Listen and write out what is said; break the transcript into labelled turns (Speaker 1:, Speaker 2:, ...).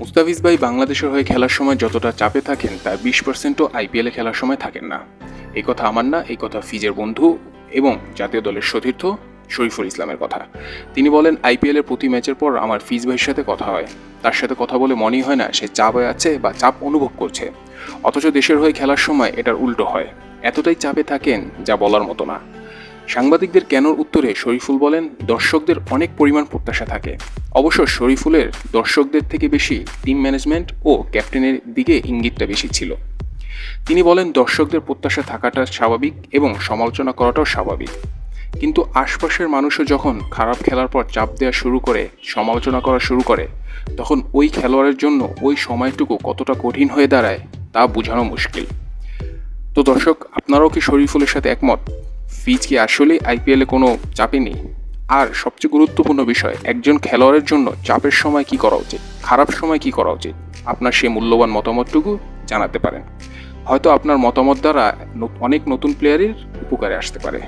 Speaker 1: মুস্তাফিজ ভাই বাংলাদেশের হয়ে খেলার সময় যতটা চাপে থাকেন তার 20%ও আইপিএলে খেলার সময় থাকেন না। এই কথা আমার না, এই কথা ফিজের বন্ধু এবং জাতীয় দলের সতীর্থ শরীফুল ইসলামের কথা। তিনি বলেন, আইপিএলের প্রতি ম্যাচের পর আমার ফিজ ভাইয়ের সাথে কথা হয়, তার সাথে কথা বলে মনেই হয় না সে চাপে আছে বা চাপ অনুভব করছে, অথচ দেশের হয়ে খেলার সময় এটার উল্টো হয়। এতটাই চাপে থাকেন যা বলার মতো না। সাংবাদিকদের কেনর উত্তরে শরীফুল বলেন, দর্শকদের অনেক পরিমাণ প্রত্যাশা থাকে। অবশ্য শরীফুলের দর্শকদের থেকে বেশি টিম ম্যানেজমেন্ট ও ক্যাপ্টেনের দিকে ইঙ্গিতটা বেশি ছিল। তিনি বলেন, দর্শকদের প্রত্যাশা থাকাটা স্বাভাবিক এবং সমালোচনা করাটাও স্বাভাবিক, কিন্তু আশপাশের মানুষও যখন খারাপ খেলার পর চাপ দেওয়া শুরু করে, সমালোচনা করা শুরু করে, তখন ওই খেলোয়াড়ের জন্য ওই সময়টুকু কতটা কঠিন হয়ে দাঁড়ায় তা বোঝানো মুশকিল। তো দর্শক, আপনারাও কি শরীফুলের সাথে একমত? ফিজ কি আসলে আইপিএলে কোনো চাপে নেই? আর সবচেয়ে গুরুত্বপূর্ণ বিষয়, একজন খেলোয়াড়ের জন্য চাপের সময় কি করা উচিত, খারাপ সময় কি করা উচিত? আপনার সেই মূল্যবান মতামতটুকু জানাতে পারেন। হয়তো আপনার মতামত দ্বারা অনেক নতুন প্লেয়ারের উপকারে আসতে পারে।